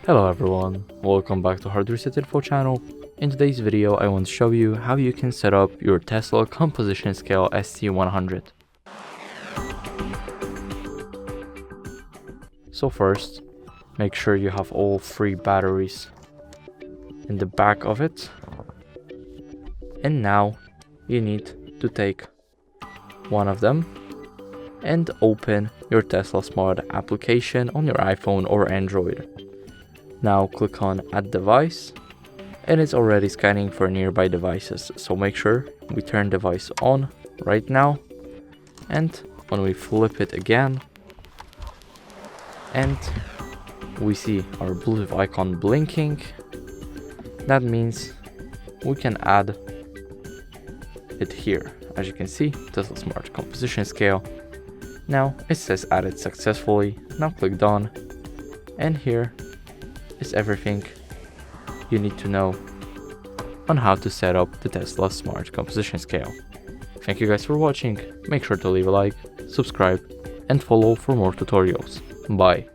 Hello everyone, welcome back to HardReset.Info channel. In today's video I want to show you how you can set up your Tesla composition scale SC100. So first, make sure you have all 3 batteries in the back of it. And now you need to take one of them and open your Tesla Smart application on your iPhone or Android. Now click on Add Device, and it's already scanning for nearby devices, so make sure we turn device on right now. And when we flip it again and we see our Bluetooth icon blinking, that means we can add it here. As you can see, Tesla Smart Composition Scale. Now it says added successfully. Now click done, and here is everything you need to know on how to set up the Tesla Smart Composition Scale. Thank you guys for watching. Make sure to leave a like, subscribe, and follow for more tutorials. Bye.